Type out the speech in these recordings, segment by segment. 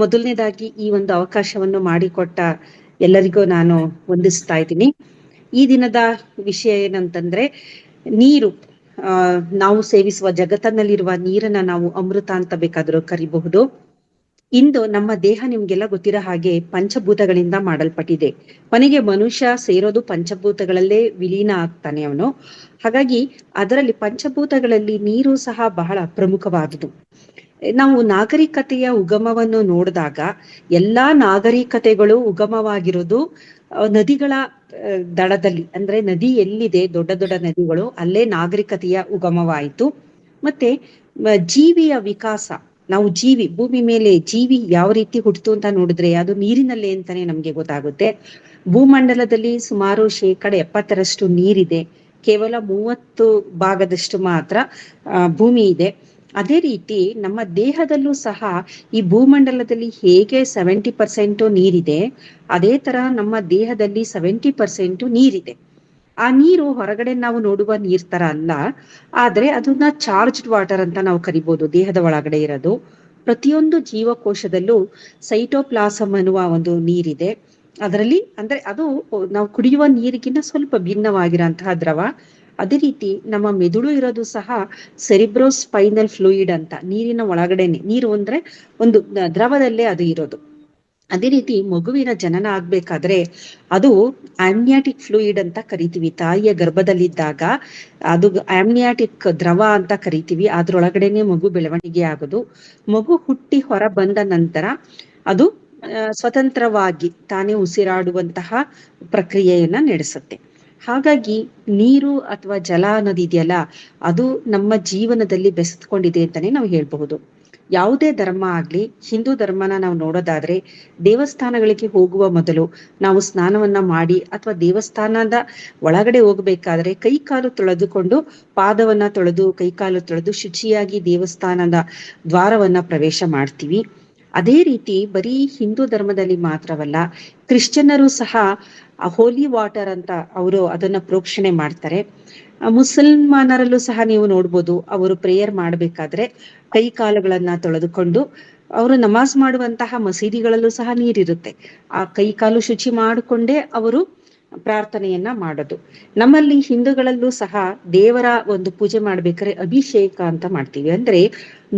ಮೊದಲನೇದಾಗಿ ಈ ಒಂದು ಅವಕಾಶವನ್ನು ಮಾಡಿಕೊಟ್ಟ ಎಲ್ಲರಿಗೂ ನಾನು ವಂದಿಸ್ತಾ ಇದ್ದೀನಿ. ಈ ದಿನದ ವಿಷಯ ಏನಂತಂದ್ರೆ ನೀರು. ನಾವು ಸೇವಿಸುವ ಜಗತ್ತಿನಲ್ಲಿರುವ ನೀರನ್ನ ನಾವು ಅಮೃತ ಅಂತ ಬೇಕಾದ್ರೂ ಕರಿಬಹುದು. ಇಂದು ನಮ್ಮ ದೇಹ ನಿಮ್ಗೆಲ್ಲ ಗೊತ್ತಿರೋ ಹಾಗೆ ಪಂಚಭೂತಗಳಿಂದ ಮಾಡಲ್ಪಟ್ಟಿದೆ. ಕೊನೆಗೆ ಮನುಷ್ಯ ಸೇರೋದು ಪಂಚಭೂತಗಳಲ್ಲೇ ವಿಲೀನ ಆಗ್ತಾನೆ ಅವನು. ಹಾಗಾಗಿ ಅದರಲ್ಲಿ ಪಂಚಭೂತಗಳಲ್ಲಿ ನೀರು ಸಹ ಬಹಳ ಪ್ರಮುಖವಾದುದು. ನಾವು ನಾಗರಿಕತೆಯ ಉಗಮವನ್ನು ನೋಡಿದಾಗ ಎಲ್ಲಾ ನಾಗರಿಕತೆಗಳು ಉಗಮವಾಗಿರೋದು ನದಿಗಳ ದಡದಲ್ಲಿ. ಅಂದ್ರೆ ನದಿ ಎಲ್ಲಿದೆ, ದೊಡ್ಡ ದೊಡ್ಡ ನದಿಗಳು, ಅಲ್ಲೇ ನಾಗರಿಕತೆಯ ಉಗಮವಾಯಿತು. ಮತ್ತೆ ಜೀವಿಯ ವಿಕಾಸ, ನಾವು ಜೀವಿ, ಭೂಮಿ ಮೇಲೆ ಜೀವಿ ಯಾವ ರೀತಿ ಹುಟ್ಟಿತು ಅಂತ ನೋಡಿದ್ರೆ ಅದು ನೀರಿನಲ್ಲೇ ಅಂತಾನೆ ನಮ್ಗೆ ಗೊತ್ತಾಗುತ್ತೆ. ಭೂಮಂಡಲದಲ್ಲಿ ಸುಮಾರು 70% ನೀರಿದೆ, ಕೇವಲ 30% ಮಾತ್ರ ಭೂಮಿ ಇದೆ. ಅದೇ ರೀತಿ ನಮ್ಮ ದೇಹದಲ್ಲೂ ಸಹ ಈ ಭೂಮಂಡಲದಲ್ಲಿ ಹೇಗೆ 70% ನೀರಿದೆ, ಅದೇ ತರ ನಮ್ಮ ದೇಹದಲ್ಲಿ 70% ನೀರಿದೆ. ಆ ನೀರು ಹೊರಗಡೆ ನಾವು ನೋಡುವ ನೀರ್ ತರ ಅಲ್ಲ, ಆದ್ರೆ ಅದನ್ನ ಚಾರ್ಜ್ಡ್ ವಾಟರ್ ಅಂತ ನಾವು ಕರಿಬಹುದು. ದೇಹದ ಒಳಗಡೆ ಇರೋದು ಪ್ರತಿಯೊಂದು ಜೀವಕೋಶದಲ್ಲೂ ಸೈಟೋಪ್ಲಾಸಮ್ ಅನ್ನುವ ಒಂದು ನೀರಿದೆ. ಅದರಲ್ಲಿ ಅಂದ್ರೆ ಅದು ನಾವು ಕುಡಿಯುವ ನೀರಿಗಿಂತ ಸ್ವಲ್ಪ ಭಿನ್ನವಾಗಿರೋಂತಹ ದ್ರವ. ಅದೇ ರೀತಿ ನಮ್ಮ ಮೆದುಳು ಇರೋದು ಸಹ ಸೆರಿಬ್ರೋಸ್ಪೈನಲ್ ಫ್ಲೂಯಿಡ್ ಅಂತ, ನೀರಿನ ಒಳಗಡೆನೆ. ನೀರು ಅಂದ್ರೆ ಒಂದು ದ್ರವದಲ್ಲೇ ಅದು ಇರೋದು. ಅದೇ ರೀತಿ ಮಗುವಿನ ಜನನ ಆಗ್ಬೇಕಾದ್ರೆ ಅದು ಆಮ್ನಿಯಾಟಿಕ್ ಫ್ಲೂಯಿಡ್ ಅಂತ ಕರಿತೀವಿ. ತಾಯಿಯ ಗರ್ಭದಲ್ಲಿದ್ದಾಗ ಅದು ಆಮ್ನಿಯಾಟಿಕ್ ದ್ರವ ಅಂತ ಕರಿತೀವಿ. ಅದ್ರೊಳಗಡೆನೆ ಮಗು ಬೆಳವಣಿಗೆ ಆಗೋದು. ಮಗು ಹುಟ್ಟಿ ಹೊರ ಬಂದ ನಂತರ ಅದು ಸ್ವತಂತ್ರವಾಗಿ ತಾನೇ ಉಸಿರಾಡುವಂತಹ ಪ್ರಕ್ರಿಯೆಯನ್ನ ನಡೆಸುತ್ತೆ. ಹಾಗಾಗಿ ನೀರು ಅಥವಾ ಜಲ ಅನ್ನೋದಿದೆಯಲ್ಲ, ಅದು ನಮ್ಮ ಜೀವನದಲ್ಲಿ ಬೆಸೆದುಕೊಂಡಿದೆ ಅಂತಾನೆ ನಾವು ಹೇಳ್ಬಹುದು. ಯಾವುದೇ ಧರ್ಮ ಆಗ್ಲಿ, ಹಿಂದೂ ಧರ್ಮನ ನಾವು ನೋಡೋದಾದ್ರೆ ದೇವಸ್ಥಾನಗಳಿಗೆ ಹೋಗುವ ಮೊದಲು ನಾವು ಸ್ನಾನವನ್ನ ಮಾಡಿ ಅಥವಾ ದೇವಸ್ಥಾನದ ಒಳಗಡೆ ಹೋಗ್ಬೇಕಾದ್ರೆ ಕೈ ಕಾಲು ತೊಳೆದುಕೊಂಡು, ಪಾದವನ್ನ ತೊಳೆದು ಕೈ ಕಾಲು ತೊಳೆದು ಶುಚಿಯಾಗಿ ದೇವಸ್ಥಾನದ ದ್ವಾರವನ್ನ ಪ್ರವೇಶ ಮಾಡ್ತೀವಿ. ಅದೇ ರೀತಿ ಬರೀ ಹಿಂದೂ ಧರ್ಮದಲ್ಲಿ ಮಾತ್ರವಲ್ಲ, ಕ್ರಿಶ್ಚಿಯನ್ನರು ಸಹ ಹೋಲಿ ವಾಟರ್ ಅಂತ ಅವರು ಅದನ್ನ ಪ್ರೋಕ್ಷಣೆ ಮಾಡ್ತಾರೆ. ಮುಸಲ್ಮಾನರಲ್ಲೂ ಸಹ ನೀವು ನೋಡ್ಬೋದು, ಅವರು ಪ್ರೇಯರ್ ಮಾಡ್ಬೇಕಾದ್ರೆ ಕೈ ಕಾಲುಗಳನ್ನ ತೊಳೆದುಕೊಂಡು, ಅವರು ನಮಾಜ್ ಮಾಡುವಂತಹ ಮಸೀದಿಗಳಲ್ಲೂ ಸಹ ನೀರಿರುತ್ತೆ. ಆ ಕೈ ಕಾಲು ಶುಚಿ ಮಾಡಿಕೊಂಡೇ ಅವರು ಪ್ರಾರ್ಥನೆಯನ್ನ ಮಾಡೋದು. ನಮ್ಮಲ್ಲಿ ಹಿಂದೂಗಳಲ್ಲೂ ಸಹ ದೇವರ ಒಂದು ಪೂಜೆ ಮಾಡ್ಬೇಕಾದ್ರೆ ಅಭಿಷೇಕ ಅಂತ ಮಾಡ್ತೀವಿ. ಅಂದ್ರೆ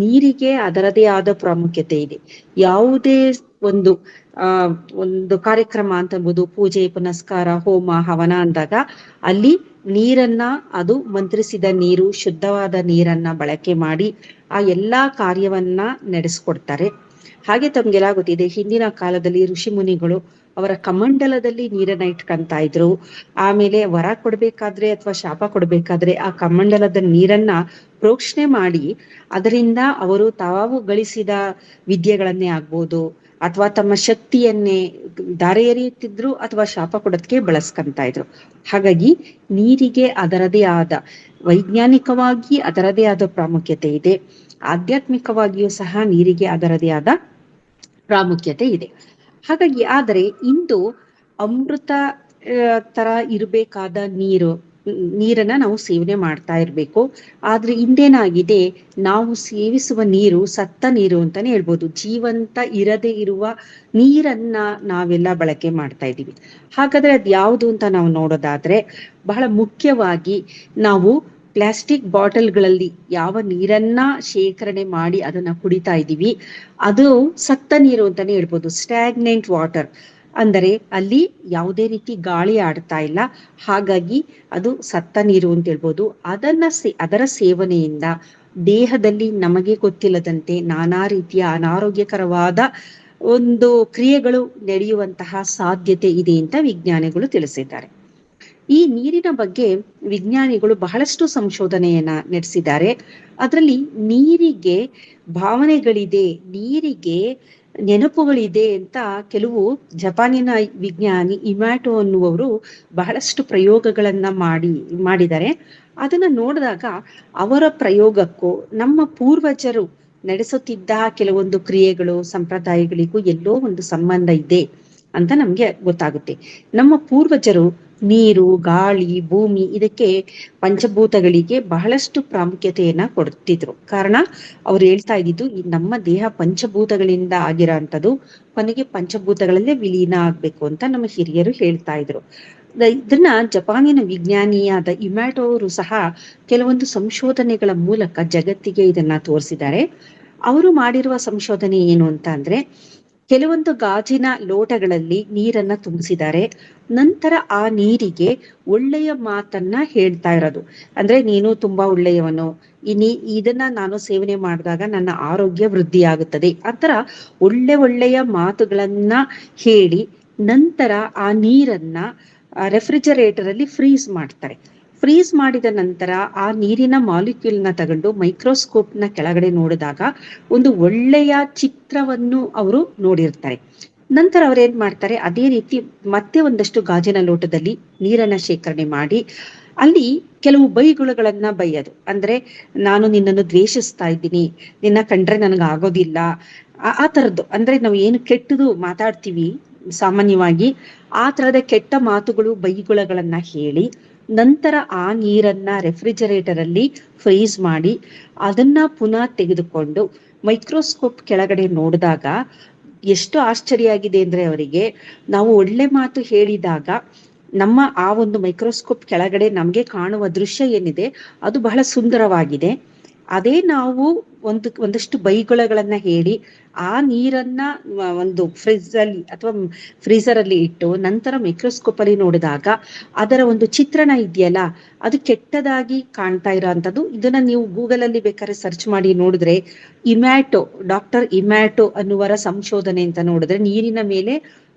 ನೀರಿಗೆ ಅದರದೇ ಆದ ಪ್ರಾಮುಖ್ಯತೆ ಇದೆ. ಯಾವುದೇ ಒಂದು ಒಂದು ಕಾರ್ಯಕ್ರಮ ಅಂತಬಹುದು, ಪೂಜೆ ಪುನಸ್ಕಾರ ಹೋಮ ಹವನ ಅಂದಾಗ ಅಲ್ಲಿ ನೀರನ್ನ, ಅದು ಮಂತ್ರಿಸಿದ ನೀರು, ಶುದ್ಧವಾದ ನೀರನ್ನ ಬಳಕೆ ಮಾಡಿ ಆ ಎಲ್ಲಾ ಕಾರ್ಯವನ್ನ ನಡೆಸ್ಕೊಡ್ತಾರೆ. ಹಾಗೆ ತಮ್ಗೆಲ್ಲ ಗೊತ್ತಿದೆ, ಹಿಂದಿನ ಕಾಲದಲ್ಲಿ ಋಷಿ ಮುನಿಗಳು ಅವರ ಕಮಂಡಲದಲ್ಲಿ ನೀರನ್ನ ಇಟ್ಕೊಂತ ಇದ್ರು. ಆಮೇಲೆ ವರ ಕೊಡ್ಬೇಕಾದ್ರೆ ಅಥವಾ ಶಾಪ ಕೊಡ್ಬೇಕಾದ್ರೆ ಆ ಕಮಂಡಲದ ನೀರನ್ನ ಪ್ರೋಕ್ಷಣೆ ಮಾಡಿ ಅದರಿಂದ ಅವರು ತಾವು ಗಳಿಸಿದ ವಿದ್ಯೆಗಳನ್ನೇ ಆಗ್ಬೋದು ಅಥವಾ ತಮ್ಮ ಶಕ್ತಿಯನ್ನೇ ದಾರೆ ಎರೆಯುತ್ತಿದ್ರು ಅಥವಾ ಶಾಪ ಕೊಡೋದಕ್ಕೆ ಬಳಸ್ಕೊಂತ ಇದ್ರು. ಹಾಗಾಗಿ ನೀರಿಗೆ ಅದರದೇ ಆದ, ವೈಜ್ಞಾನಿಕವಾಗಿ ಅದರದೇ ಆದ ಪ್ರಾಮುಖ್ಯತೆ ಇದೆ. ಆಧ್ಯಾತ್ಮಿಕವಾಗಿಯೂ ಸಹ ನೀರಿಗೆ ಅದರದೇ ಆದ ಪ್ರಾಮುಖ್ಯತೆ ಇದೆ. ಹಾಗಾಗಿ ಆದರೆ ಇಂದು ಅಮೃತ ತರ ಇರಬೇಕಾದ ನೀರನ್ನ ನಾವು ಸೇವನೆ ಮಾಡ್ತಾ ಇರ್ಬೇಕು. ಆದ್ರೆ ಇಂದೇನಾಗಿದೆ, ನಾವು ಸೇವಿಸುವ ನೀರು ಸತ್ತ ನೀರು ಅಂತಾನೆ ಹೇಳ್ಬೋದು. ಜೀವಂತ ಇರದೇ ಇರುವ ನೀರನ್ನ ನಾವೆಲ್ಲ ಬಳಕೆ ಮಾಡ್ತಾ ಇದ್ದೀವಿ. ಹಾಗಾದ್ರೆ ಅದ್ ಯಾವುದು ಅಂತ ನಾವು ನೋಡೋದಾದ್ರೆ, ಬಹಳ ಮುಖ್ಯವಾಗಿ ನಾವು ಪ್ಲಾಸ್ಟಿಕ್ ಬಾಟಲ್ಗಳಲ್ಲಿ ಯಾವ ನೀರನ್ನ ಶೇಖರಣೆ ಮಾಡಿ ಅದನ್ನ ಕುಡಿತಾ ಇದ್ದೀವಿ, ಅದು ಸತ್ತ ನೀರು ಅಂತಾನೆ ಹೇಳ್ಬೋದು. ಸ್ಟ್ಯಾಗ್ನೆಂಟ್ ವಾಟರ್ ಅಂದರೆ ಅಲ್ಲಿ ಯಾವುದೇ ರೀತಿ ಗಾಳಿ ಆಡ್ತಾ ಇಲ್ಲ, ಹಾಗಾಗಿ ಅದು ಸತ್ತ ನೀರು ಅಂತ ಹೇಳ್ಬೋದು. ಅದರ ಸೇವನೆಯಿಂದ ದೇಹದಲ್ಲಿ ನಮಗೆ ಗೊತ್ತಿಲ್ಲದಂತೆ ನಾನಾ ರೀತಿಯ ಅನಾರೋಗ್ಯಕರವಾದ ಒಂದು ಕ್ರಿಯೆಗಳು ನಡೆಯುವಂತಹ ಸಾಧ್ಯತೆ ಇದೆ ಅಂತ ವಿಜ್ಞಾನಿಗಳು ತಿಳಿಸಿದ್ದಾರೆ. ಈ ನೀರಿನ ಬಗ್ಗೆ ವಿಜ್ಞಾನಿಗಳು ಬಹಳಷ್ಟು ಸಂಶೋಧನೆಯನ್ನ ನಡೆಸಿದ್ದಾರೆ. ಅದರಲ್ಲಿ ನೀರಿಗೆ ಭಾವನೆಗಳಿದೆ, ನೀರಿಗೆ ನೆನಪುಗಳಿದೆ ಅಂತ ಕೆಲವು ಜಪಾನಿನ ವಿಜ್ಞಾನಿ ಇಮ್ಯಾಟೋ ಅನ್ನುವರು ಬಹಳಷ್ಟು ಪ್ರಯೋಗಗಳನ್ನ ಮಾಡಿದ್ದಾರೆ. ಅದನ್ನ ನೋಡಿದಾಗ ಅವರ ಪ್ರಯೋಗಕ್ಕೂ ನಮ್ಮ ಪೂರ್ವಜರು ನಡೆಸುತ್ತಿದ್ದ ಕೆಲವೊಂದು ಕ್ರಿಯೆಗಳು ಸಂಪ್ರದಾಯಗಳಿಗೂ ಎಲ್ಲೋ ಒಂದು ಸಂಬಂಧ ಇದೆ ಅಂತ ನಮ್ಗೆ ಗೊತ್ತಾಗುತ್ತೆ. ನಮ್ಮ ಪೂರ್ವಜರು ನೀರು, ಗಾಳಿ, ಭೂಮಿ ಇದಕ್ಕೆ ಪಂಚಭೂತಗಳಿಗೆ ಬಹಳಷ್ಟು ಪ್ರಾಮುಖ್ಯತೆಯನ್ನ ಕೊಡ್ತಿದ್ರು. ಕಾರಣ ಅವ್ರು ಹೇಳ್ತಾ ಇದ್ದಿದ್ದು ಈ ನಮ್ಮ ದೇಹ ಪಂಚಭೂತಗಳಿಂದ ಆಗಿರೋ ಅಂಥದ್ದು ಕೊನೆಗೆ ಪಂಚಭೂತಗಳಲ್ಲೇ ವಿಲೀನ ಆಗ್ಬೇಕು ಅಂತ ನಮ್ಮ ಹಿರಿಯರು ಹೇಳ್ತಾ ಇದ್ರು. ಇದನ್ನ ಜಪಾನಿನ ವಿಜ್ಞಾನಿಯಾದ ಇಮ್ಯಾಟೋ ಅವರು ಸಹ ಕೆಲವೊಂದು ಸಂಶೋಧನೆಗಳ ಮೂಲಕ ಜಗತ್ತಿಗೆ ಇದನ್ನ ತೋರಿಸಿದ್ದಾರೆ. ಅವರು ಮಾಡಿರುವ ಸಂಶೋಧನೆ ಏನು ಅಂತ ಅಂದ್ರೆ, ಕೆಲವೊಂದು ಗಾಜಿನ ಲೋಟಗಳಲ್ಲಿ ನೀರನ್ನ ತುಂಬಿಸಿದ್ದಾರೆ. ನಂತರ ಆ ನೀರಿಗೆ ಒಳ್ಳೆಯ ಮಾತನ್ನ ಹೇಳ್ತಾ ಇರೋದು. ಅಂದ್ರೆ ನೀನು ತುಂಬಾ ಒಳ್ಳೆಯವನು, ಇದನ್ನ ನಾನು ಸೇವನೆ ಮಾಡಿದಾಗ ನನ್ನ ಆರೋಗ್ಯ ವೃದ್ಧಿ ಆಗುತ್ತದೆ, ಆತರ ಒಳ್ಳೆಯ ಮಾತುಗಳನ್ನ ಹೇಳಿ ನಂತರ ಆ ನೀರನ್ನ ರೆಫ್ರಿಜರೇಟರ್ ಅಲ್ಲಿ ಫ್ರೀಸ್ ಮಾಡ್ತಾರೆ. ಫ್ರೀಸ್ ಮಾಡಿದ ನಂತರ ಆ ನೀರಿನ ಮಾಲಿಕ್ಯೂಲ್ ನ ತಗೊಂಡು ಮೈಕ್ರೋಸ್ಕೋಪ್ ನ ಕೆಳಗಡೆ ನೋಡಿದಾಗ ಒಂದು ಒಳ್ಳೆಯ ಚಿತ್ರವನ್ನು ಅವರು ನೋಡಿರ್ತಾರೆ. ನಂತರ ಅವ್ರೇನ್ ಮಾಡ್ತಾರೆ, ಅದೇ ರೀತಿ ಮತ್ತೆ ಒಂದಷ್ಟು ಗಾಜಿನ ಲೋಟದಲ್ಲಿ ನೀರನ್ನ ಶೇಖರಣೆ ಮಾಡಿ ಅಲ್ಲಿ ಕೆಲವು ಬೈಗುಳಗಳನ್ನ ಬೈಯೋದು. ಅಂದ್ರೆ ನಾನು ನಿನ್ನನ್ನು ದ್ವೇಷಿಸ್ತಾ ಇದ್ದೀನಿ, ನಿನ್ನ ಕಂಡ್ರೆ ನನಗೆ ಆಗೋದಿಲ್ಲ, ಆ ತರದ್ದು. ಅಂದ್ರೆ ನಾವು ಏನು ಕೆಟ್ಟದು ಮಾತಾಡ್ತೀವಿ ಸಾಮಾನ್ಯವಾಗಿ ಆ ತರದ ಕೆಟ್ಟ ಮಾತುಗಳು, ಬೈಗುಳಗಳನ್ನ ಹೇಳಿ ನಂತರ ಆ ನೀರನ್ನ ರೆಫ್ರಿಜರೇಟರ್ ಅಲ್ಲಿ ಫ್ರೀಸ್ ಮಾಡಿ ಅದನ್ನ ಪುನಃ ತೆಗೆದುಕೊಂಡು ಮೈಕ್ರೋಸ್ಕೋಪ್ ಕೆಳಗಡೆ ನೋಡಿದಾಗ ಎಷ್ಟು ಆಶ್ಚರ್ಯ ಆಗಿದೆ ಅಂದ್ರೆ ಅವರಿಗೆ, ನಾವು ಒಳ್ಳೆ ಮಾತು ಹೇಳಿದಾಗ ನಮ್ಮ ಆ ಒಂದು ಮೈಕ್ರೋಸ್ಕೋಪ್ ಕೆಳಗಡೆ ನಮ್ಗೆ ಕಾಣುವ ದೃಶ್ಯ ಏನಿದೆ ಅದು ಬಹಳ ಸುಂದರವಾಗಿದೆ. ಅದೇ ನಾವು ಒಂದಷ್ಟು ಬೈಗುಳಗಳನ್ನ ಹೇಳಿ ಆ ನೀರನ್ನ ಒಂದು ಫ್ರೀಸರ್ ಅಲ್ಲಿ ಇಟ್ಟು ನಂತರ ಮೈಕ್ರೋಸ್ಕೋಪ್ ಅಲ್ಲಿ ನೋಡಿದಾಗ ಅದರ ಒಂದು ಚಿತ್ರಣ ಇದೆಯಲ್ಲ ಅದು ಕೆಟ್ಟದಾಗಿ ಕಾಣ್ತಾ ಇರೋ ಅಂಥದ್ದು. ಇದನ್ನ ನೀವು ಗೂಗಲ್ ಅಲ್ಲಿ ಬೇಕಾದ್ರೆ ಸರ್ಚ್ ಮಾಡಿ ನೋಡಿದ್ರೆ ಡಾಕ್ಟರ್ ಇಮ್ಯಾಟೋ ಅನ್ನುವರ ಸಂಶೋಧನೆ ಅಂತ ನೋಡಿದ್ರೆ, ನೀರಿನ ಮೇಲೆ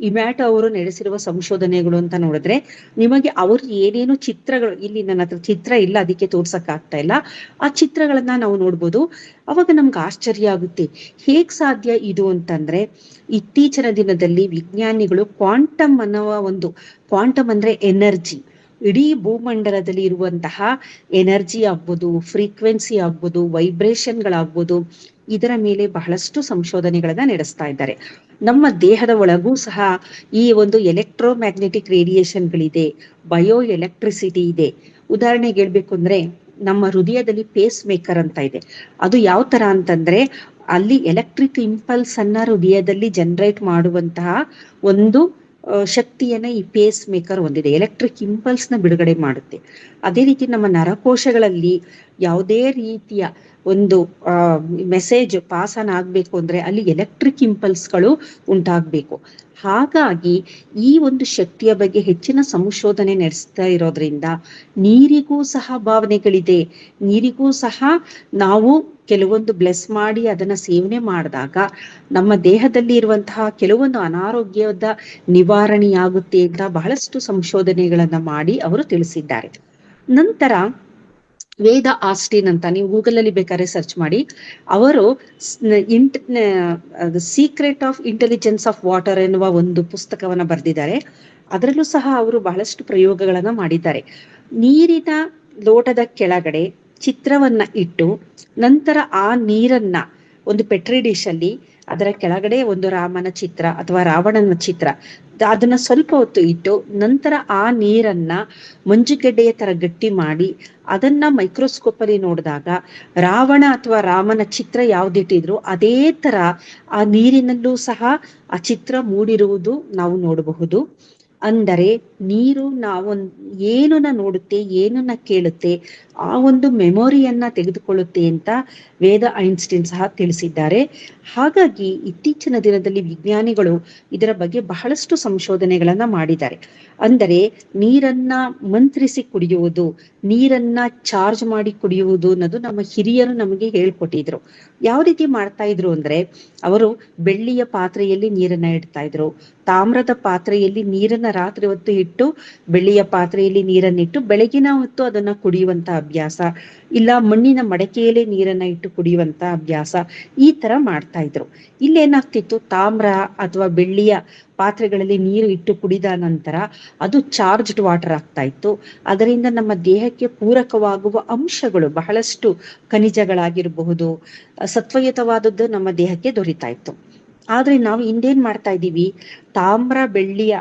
ಇಮ್ಯಾಟೋ ಅವರು ನಡೆಸಿರುವ ಸಂಶೋಧನೆಗಳು ಅಂತ ನೋಡಿದ್ರೆ ನಿಮಗೆ ಅವ್ರು ಏನೇನು ಚಿತ್ರಗಳು, ಇಲ್ಲಿ ನನ್ನ ಹತ್ರ ಚಿತ್ರ ಇಲ್ಲ ಅದಕ್ಕೆ ತೋರ್ಸಕ್ ಆಗ್ತಾ ಇಲ್ಲ, ಆ ಚಿತ್ರಗಳನ್ನ ನಾವು ನೋಡ್ಬೋದು. ಅವಾಗ ನಮ್ಗೆ ಆಶ್ಚರ್ಯ ಆಗುತ್ತೆ, ಹೇಗ್ ಸಾಧ್ಯ ಇದು ಅಂತಂದ್ರೆ ಇತ್ತೀಚಿನ ದಿನದಲ್ಲಿ ವಿಜ್ಞಾನಿಗಳು ಕ್ವಾಂಟಮ್ ಅನ್ನುವ ಒಂದು, ಕ್ವಾಂಟಮ್ ಅಂದ್ರೆ ಎನರ್ಜಿ, ಇಡೀ ಭೂಮಂಡಲದಲ್ಲಿ ಇರುವಂತಹ ಎನರ್ಜಿ ಆಗ್ಬೋದು, ಫ್ರೀಕ್ವೆನ್ಸಿ ಆಗ್ಬೋದು, ವೈಬ್ರೇಷನ್ಗಳಾಗ್ಬೋದು, ಇದರ ಮೇಲೆ ಬಹಳಷ್ಟು ಸಂಶೋಧನೆಗಳನ್ನ ನಡೆಸ್ತಾ ಇದ್ದಾರೆ. ನಮ್ಮ ದೇಹದ ಒಳಗೂ ಸಹ ಈ ಒಂದು ಎಲೆಕ್ಟ್ರೋಮ್ಯಾಗ್ನೆಟಿಕ್ ರೇಡಿಯೇಷನ್ಗಳಿದೆ, ಬಯೋ ಎಲೆಕ್ಟ್ರಿಸಿಟಿ ಇದೆ. ಉದಾಹರಣೆಗೆ ಹೇಳ್ಬೇಕು ಅಂದ್ರೆ ನಮ್ಮ ಹೃದಯದಲ್ಲಿ ಪೇಸ್ ಮೇಕರ್ ಅಂತ ಇದೆ. ಅದು ಯಾವ ತರ ಅಂತಂದ್ರೆ ಅಲ್ಲಿ ಎಲೆಕ್ಟ್ರಿಕ್ ಇಂಪಲ್ಸ್ ಅನ್ನ ಹೃದಯದಲ್ಲಿ ಜನರೇಟ್ ಮಾಡುವಂತಹ ಒಂದು ಶಕ್ತಿಯನ್ನ ಈ ಪೇಸ್ ಮೇಕರ್ ಹೊಂದಿದೆ. ಎಲೆಕ್ಟ್ರಿಕ್ ಇಂಪಲ್ಸ್ ನ ಬಿಡುಗಡೆ ಮಾಡುತ್ತೆ. ಅದೇ ರೀತಿ ನಮ್ಮ ನರಕೋಶಗಳಲ್ಲಿ ಯಾವುದೇ ರೀತಿಯ ಒಂದು ಮೆಸೇಜ್ ಪಾಸ್ ಆನ್ ಆಗ್ಬೇಕು ಅಂದ್ರೆ ಅಲ್ಲಿ ಎಲೆಕ್ಟ್ರಿಕ್ ಇಂಪಲ್ಸ್ಗಳು ಉಂಟಾಗ್ಬೇಕು. ಹಾಗಾಗಿ ಈ ಒಂದು ಶಕ್ತಿಯ ಬಗ್ಗೆ ಹೆಚ್ಚಿನ ಸಂಶೋಧನೆ ನಡೆಸ್ತಾ ಇರೋದ್ರಿಂದ ನೀರಿಗೂ ಸಹ ಭಾವನೆಗಳಿದೆ. ನೀರಿಗೂ ಸಹ ನಾವು ಕೆಲವೊಂದು ಬ್ಲೆಸ್ ಮಾಡಿ ಅದನ್ನ ಸೇವನೆ ಮಾಡಿದಾಗ ನಮ್ಮ ದೇಹದಲ್ಲಿ ಇರುವಂತಹ ಕೆಲವೊಂದು ಅನಾರೋಗ್ಯದ ನಿವಾರಣೆಯಾಗುತ್ತೆ ಅಂತ ಬಹಳಷ್ಟು ಸಂಶೋಧನೆಗಳನ್ನ ಮಾಡಿ ಅವರು ತಿಳಿಸಿದ್ದಾರೆ. ನಂತರ ವೇದ ಆಸ್ಟಿನ್ ಅಂತ ನೀವು ಗೂಗಲ್ ಅಲ್ಲಿ ಬೇಕಾದ್ರೆ ಸರ್ಚ್ ಮಾಡಿ, ಅವರು secret of intelligence of water ಎನ್ನುವ ಒಂದು ಪುಸ್ತಕವನ್ನ ಬರೆದಿದ್ದಾರೆ. ಅದರಲ್ಲೂ ಸಹ ಅವರು ಬಹಳಷ್ಟು ಪ್ರಯೋಗಗಳನ್ನ ಮಾಡಿದ್ದಾರೆ. ನೀರಿನ ಲೋಟದ ಕೆಳಗಡೆ ಚಿತ್ರವನ್ನ ಇಟ್ಟು ನಂತರ ಆ ನೀರನ್ನ ಒಂದು ಪೆಟ್ರಿ ಡಿಶ್ ಅಲ್ಲಿ ಅದರ ಕೆಳಗಡೆ ಒಂದು ರಾಮನ ಚಿತ್ರ ಅಥವಾ ರಾವಣನ ಚಿತ್ರ ಅದನ್ನ ಸ್ವಲ್ಪ ಹೊತ್ತು ಇಟ್ಟು ನಂತರ ಆ ನೀರನ್ನ ಮಂಜುಗೆಡ್ಡೆಯ ತರ ಗಟ್ಟಿ ಮಾಡಿ ಅದನ್ನ ಮೈಕ್ರೋಸ್ಕೋಪ್ ಅಲ್ಲಿ ನೋಡಿದಾಗ ರಾವಣ ಅಥವಾ ರಾಮನ ಚಿತ್ರ ಯಾವ್ದಿಟ್ಟಿದ್ರು ಅದೇ ತರ ಆ ನೀರಿನಲ್ಲೂ ಸಹ ಆ ಚಿತ್ರ ಮೂಡಿರುವುದು ನಾವು ನೋಡಬಹುದು. ಅಂದರೆ ನೀರು ಏನನ್ನ ನೋಡುತ್ತೆ, ಏನನ್ನ ಕೇಳುತ್ತೆ, ಆ ಒಂದು ಮೆಮೊರಿಯನ್ನ ತೆಗೆದುಕೊಳ್ಳುತ್ತೆ ಅಂತ ವೇದ ಐನ್ಸ್ಟೀನ್ ಸಹ ತಿಳಿಸಿದ್ದಾರೆ. ಹಾಗಾಗಿ ಇತ್ತೀಚಿನ ದಿನದಲ್ಲಿ ವಿಜ್ಞಾನಿಗಳು ಇದರ ಬಗ್ಗೆ ಬಹಳಷ್ಟು ಸಂಶೋಧನೆಗಳನ್ನ ಮಾಡಿದ್ದಾರೆ. ಅಂದರೆ ನೀರನ್ನ ಮಂತ್ರಿಸಿ ಕುಡಿಯುವುದು, ನೀರನ್ನ ಚಾರ್ಜ್ ಮಾಡಿ ಕುಡಿಯುವುದು ಅನ್ನೋದು ನಮ್ಮ ಹಿರಿಯರು ನಮಗೆ ಹೇಳ್ಕೊಟ್ಟಿದ್ರು. ಯಾವ ರೀತಿ ಮಾಡ್ತಾ ಇದ್ರು ಅಂದ್ರೆ, ಅವರು ಬೆಳ್ಳಿಯ ಪಾತ್ರೆಯಲ್ಲಿ ನೀರನ್ನ ಇಡ್ತಾ ಇದ್ರು, ತಾಮ್ರದ ಪಾತ್ರೆಯಲ್ಲಿ ನೀರನ್ನ ರಾತ್ರಿ ಹೊತ್ತು ಇಟ್ಟು ಬೆಳ್ಳಿಯ ಪಾತ್ರೆಯಲ್ಲಿ ನೀರನ್ನಿಟ್ಟು ಬೆಳಗಿನ ಹೊತ್ತು ಅದನ್ನ ಕುಡಿಯುವಂತ ಅಭ್ಯಾಸ, ಇಲ್ಲ ಮಣ್ಣಿನ ಮಡಕೆಯಲ್ಲೇ ನೀರನ್ನ ಇಟ್ಟು ಕುಡಿಯುವಂತ ಅಭ್ಯಾಸ, ಈ ತರ ಮಾಡ್ತಾ ಇದ್ರು. ಇಲ್ಲೇನಾಗ್ತಿತ್ತು, ತಾಮ್ರ ಅಥವಾ ಬೆಳ್ಳಿಯ ಪಾತ್ರೆಗಳಲ್ಲಿ ನೀರು ಇಟ್ಟು ಕುಡಿದ ನಂತರ ಅದು ಚಾರ್ಜ್ಡ್ ವಾಟರ್ ಆಗ್ತಾ ಇತ್ತು. ಅದರಿಂದ ನಮ್ಮ ದೇಹಕ್ಕೆ ಪೂರಕವಾಗುವ ಅಂಶಗಳು ಬಹಳಷ್ಟು ಖನಿಜಗಳಾಗಿರಬಹುದು, ಸತ್ವಯುತವಾದದ್ದು ನಮ್ಮ ದೇಹಕ್ಕೆ ದೊರೀತಾ ಇತ್ತು. ಆದ್ರೆ ನಾವು ಇಂದೇನ್ ಮಾಡ್ತಾ ಇದ್ದೀವಿ, ತಾಮ್ರ ಬೆಳ್ಳಿಯ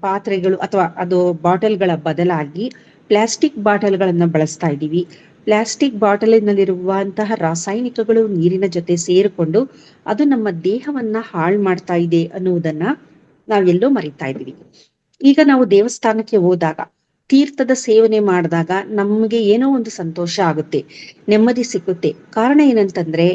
ಪಾತ್ರೆಗಳು ಅಥವಾ ಅದು ಬಾಟಲ್ಗಳ ಬದಲಾಗಿ ಪ್ಲಾಸ್ಟಿಕ್ ಬಾಟಲ್ಗಳನ್ನ ಬಳಸ್ತಾ ಇದ್ದೀವಿ. ಪ್ಲಾಸ್ಟಿಕ್ ಬಾಟಲಿನಲ್ಲಿರುವಂತಹ ರಾಸಾಯನಿಕಗಳು ನೀರಿನ ಜೊತೆ ಸೇರಿಕೊಂಡು ಅದು ನಮ್ಮ ದೇಹವನ್ನ ಹಾಳು ಮಾಡ್ತಾ ಇದೆ ಅನ್ನುವುದನ್ನ ನಾವೆಲ್ಲೋ ಮರಿತಾ ಇದೀವಿ. ಈಗ ನಾವು ದೇವಸ್ಥಾನಕ್ಕೆ ಹೋದಾಗ, ತೀರ್ಥದ ಸೇವನೆ ಮಾಡಿದಾಗ ನಮ್ಗೆ ಏನೋ ಒಂದು ಸಂತೋಷ ಆಗುತ್ತೆ, ನೆಮ್ಮದಿ ಸಿಗುತ್ತೆ. ಕಾರಣ ಏನಂತಂದ್ರೆ,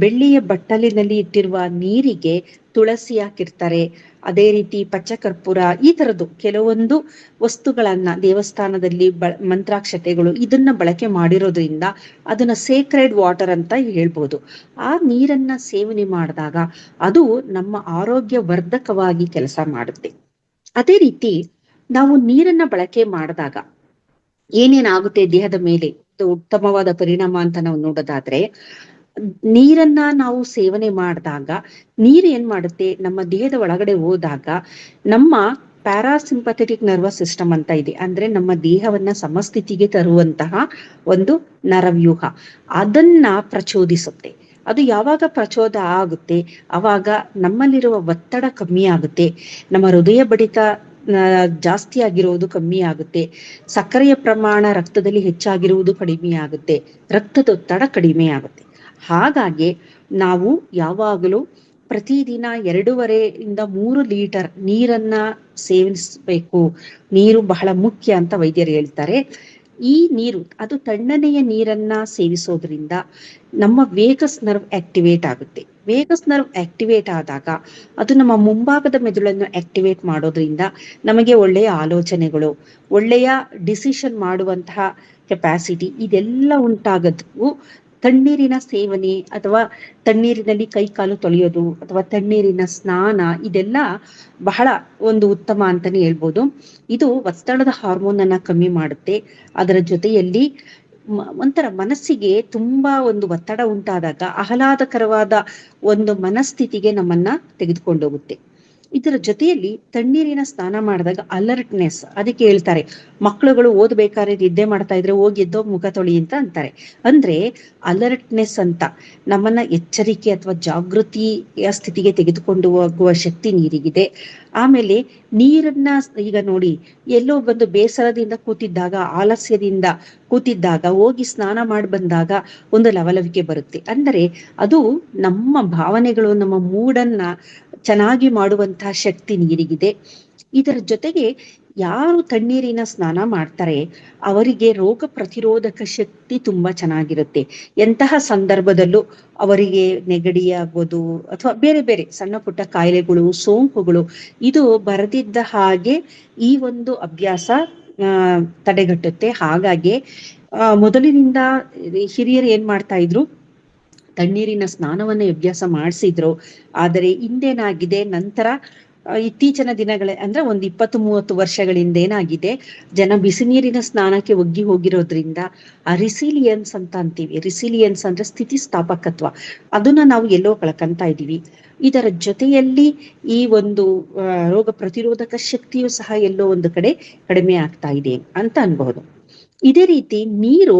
ಬೆಳ್ಳಿಯ ಬಟ್ಟಲಿನಲ್ಲಿ ಇಟ್ಟಿರುವ ನೀರಿಗೆ ತುಳಸಿ ಹಾಕಿರ್ತಾರೆ, ಅದೇ ರೀತಿ ಪಚ್ಚಕರ್ಪೂರ, ಈ ತರದ್ದು ಕೆಲವೊಂದು ವಸ್ತುಗಳನ್ನ ದೇವಸ್ಥಾನದಲ್ಲಿ ಮಂತ್ರಾಕ್ಷತೆಗಳು ಇದನ್ನ ಬಳಕೆ ಮಾಡಿರೋದ್ರಿಂದ ಅದನ್ನ ಸೇಕ್ರೆಡ್ ವಾಟರ್ ಅಂತ ಹೇಳ್ಬೋದು. ಆ ನೀರನ್ನ ಸೇವನೆ ಮಾಡಿದಾಗ ಅದು ನಮ್ಮ ಆರೋಗ್ಯ ವರ್ಧಕವಾಗಿ ಕೆಲಸ ಮಾಡುತ್ತೆ. ಅದೇ ರೀತಿ ನಾವು ನೀರನ್ನ ಬಳಕೆ ಮಾಡಿದಾಗ ಏನೇನಾಗುತ್ತೆ ದೇಹದ ಮೇಲೆ ಉತ್ತಮವಾದ ಪರಿಣಾಮ ಅಂತ ನಾವು ನೋಡೋದಾದ್ರೆ, ನೀರನ್ನ ನಾವು ಸೇವನೆ ಮಾಡಿದಾಗ ನೀರು ಏನ್ ಮಾಡುತ್ತೆ, ನಮ್ಮ ದೇಹದ ಒಳಗಡೆ ಹೋದಾಗ ನಮ್ಮ ಪ್ಯಾರಾಸಿಂಪಥೆಟಿಕ್ ನರ್ವಸ್ ಸಿಸ್ಟಮ್ ಅಂತ ಇದೆ, ಅಂದ್ರೆ ನಮ್ಮ ದೇಹವನ್ನ ಸಮಸ್ಥಿತಿಗೆ ತರುವಂತಹ ಒಂದು ನರವ್ಯೂಹ, ಅದನ್ನ ಪ್ರಚೋದಿಸುತ್ತೆ. ಅದು ಯಾವಾಗ ಪ್ರಚೋದ ಆಗುತ್ತೆ, ಅವಾಗ ನಮ್ಮಲ್ಲಿರುವ ಒತ್ತಡ ಕಮ್ಮಿ ಆಗುತ್ತೆ, ನಮ್ಮ ಹೃದಯ ಬಡಿತ ಜಾಸ್ತಿ ಆಗಿರುವುದು ಕಮ್ಮಿ ಆಗುತ್ತೆ, ಸಕ್ಕರೆಯ ಪ್ರಮಾಣ ರಕ್ತದಲ್ಲಿ ಹೆಚ್ಚಾಗಿರುವುದು ಕಡಿಮೆ ಆಗುತ್ತೆ, ರಕ್ತದೊತ್ತಡ ಕಡಿಮೆ ಆಗುತ್ತೆ. ಹಾಗಾಗಿ ನಾವು ಯಾವಾಗಲೂ ಪ್ರತಿದಿನ 2.5 ಇಂದ 3 ಲೀಟರ್ ನೀರನ್ನ ಸೇವಿಸಬೇಕು. ನೀರು ಬಹಳ ಮುಖ್ಯ ಅಂತ ವೈದ್ಯರು ಹೇಳ್ತಾರೆ. ಈ ನೀರು, ಅದು ತಣ್ಣನೆಯ ನೀರನ್ನ ಸೇವಿಸೋದ್ರಿಂದ ನಮ್ಮ ವೇಗಸ್ ನರ್ವ್ ಆಕ್ಟಿವೇಟ್ ಆಗುತ್ತೆ. ವೇಗಸ್ ನರ್ವ್ ಆಕ್ಟಿವೇಟ್ ಆದಾಗ ಅದು ನಮ್ಮ ಮುಂಭಾಗದ ಮೆದುಳನ್ನು ಆಕ್ಟಿವೇಟ್ ಮಾಡೋದ್ರಿಂದ ನಮಗೆ ಒಳ್ಳೆಯ ಆಲೋಚನೆಗಳು, ಒಳ್ಳೆಯ ಡಿಸಿಷನ್ ಮಾಡುವಂತಹ ಕೆಪಾಸಿಟಿ ಇದೆಲ್ಲ ಉಂಟಾಗೋದು ತಣ್ಣೀರಿನ ಸೇವನೆ ಅಥವಾ ತಣ್ಣೀರಿನಲ್ಲಿ ಕೈ ಕಾಲು ತೊಳೆಯೋದು ಅಥವಾ ತಣ್ಣೀರಿನ ಸ್ನಾನ, ಇದೆಲ್ಲ ಬಹಳ ಒಂದು ಉತ್ತಮ ಅಂತಾನೆ ಹೇಳ್ಬೋದು. ಇದು ಒತ್ತಡದ ಹಾರ್ಮೋನ್ ಅನ್ನ ಕಮ್ಮಿ ಮಾಡುತ್ತೆ. ಅದರ ಜೊತೆಯಲ್ಲಿ ಒಂಥರ ಮನಸ್ಸಿಗೆ ತುಂಬಾ ಒಂದು ಒತ್ತಡ ಉಂಟಾದಾಗ ಆಹ್ಲಾದಕರವಾದ ಒಂದು ಮನಸ್ಥಿತಿಗೆ ನಮ್ಮನ್ನ ತೆಗೆದುಕೊಂಡೋಗುತ್ತೆ. ಇದರ ಜೊತೆಯಲ್ಲಿ ತಣ್ಣೀರಿನ ಸ್ನಾನ ಮಾಡಿದಾಗ ಅಲರ್ಟ್ನೆಸ್, ಅದಕ್ಕೆ ಹೇಳ್ತಾರೆ ಮಕ್ಕಳುಗಳು ಓದ್ಬೇಕಾದ್ರೆ ನಿದ್ದೆ ಮಾಡ್ತಾ ಇದ್ರೆ ಹೋಗಿ ಎದ್ದೋ ಮುಖ ತೊಳಿ ಅಂತ ಅಂತಾರೆ. ಅಂದ್ರೆ ಅಲರ್ಟ್ನೆಸ್ ಅಂತ ನಮ್ಮನ್ನ ಎಚ್ಚರಿಕೆ ಅಥವಾ ಜಾಗೃತಿಯ ಸ್ಥಿತಿಗೆ ತೆಗೆದುಕೊಂಡು ಹೋಗುವ ಶಕ್ತಿ ನೀರಿಗಿದೆ. ಆಮೇಲೆ ನೀರನ್ನ ಈಗ ನೋಡಿ, ಎಲ್ಲೋ ಬಂದು ಬೇಸರದಿಂದ ಕೂತಿದ್ದಾಗ, ಆಲಸ್ಯದಿಂದ ಕೂತಿದ್ದಾಗ ಹೋಗಿ ಸ್ನಾನ ಮಾಡಿ ಬಂದಾಗ ಒಂದು ಲವಲವಿಕೆ ಬರುತ್ತೆ. ಅಂದರೆ ಅದು ನಮ್ಮ ಭಾವನೆಗಳು, ನಮ್ಮ ಮೂಡನ್ನ ಚೆನ್ನಾಗಿ ಮಾಡುವಂತಹ ಶಕ್ತಿ ನೀರಿಗಿದೆ. ಇದರ ಜೊತೆಗೆ ಯಾರು ತಣ್ಣೀರಿನ ಸ್ನಾನ ಮಾಡ್ತಾರೆ ಅವರಿಗೆ ರೋಗ ಪ್ರತಿರೋಧಕ ಶಕ್ತಿ ತುಂಬಾ ಚೆನ್ನಾಗಿರುತ್ತೆ. ಎಂತಹ ಸಂದರ್ಭದಲ್ಲೂ ಅವರಿಗೆ ನೆಗಡಿ ಆಗ್ಬೋದು ಅಥವಾ ಬೇರೆ ಬೇರೆ ಸಣ್ಣ ಪುಟ್ಟ ಕಾಯಿಲೆಗಳು, ಸೋಂಕುಗಳು ಇದು ಬರದಿದ್ದ ಹಾಗೆ ಈ ಒಂದು ಅಭ್ಯಾಸ ತಡೆಗಟ್ಟುತ್ತೆ. ಹಾಗಾಗಿ ಮೊದಲಿನಿಂದ ಹಿರಿಯರು ಏನ್ ಮಾಡ್ತಾ ಇದ್ರು, ತಣ್ಣೀರಿನ ಸ್ನಾನವನ್ನ ಅಭ್ಯಾಸ ಮಾಡಿಸಿದ್ರು. ಆದರೆ ಇಂದೇನಾಗಿದೆ, ನಂತರ ಇತ್ತೀಚಿನ ದಿನಗಳೇ ಅಂದ್ರೆ ಒಂದು 20-30 ವರ್ಷಗಳಿಂದ ಏನಾಗಿದೆ, ಜನ ಬಿಸಿ ನೀರಿನ ಸ್ನಾನಕ್ಕೆ ಒಗ್ಗಿ ಹೋಗಿರೋದ್ರಿಂದ ಆ ರಿಸಿಲಿಯನ್ಸ್ ಅಂತ ಅಂತೀವಿ. ರಿಸಿಲಿಯನ್ಸ್ ಅಂದ್ರೆ ಸ್ಥಿತಿಸ್ಥಾಪಕತ್ವ, ಅದನ್ನ ನಾವು ಎಲ್ಲೋ ಕಳ್ಕೊಂತ ಇದೀವಿ. ಇದರ ಜೊತೆಯಲ್ಲಿ ಈ ಒಂದು ರೋಗ ಪ್ರತಿರೋಧಕ ಶಕ್ತಿಯು ಸಹ ಎಲ್ಲೋ ಒಂದು ಕಡೆ ಕಡಿಮೆ ಆಗ್ತಾ ಇದೆ ಅಂತ ಅನ್ಬಹುದು. ಇದೇ ರೀತಿ ನೀರು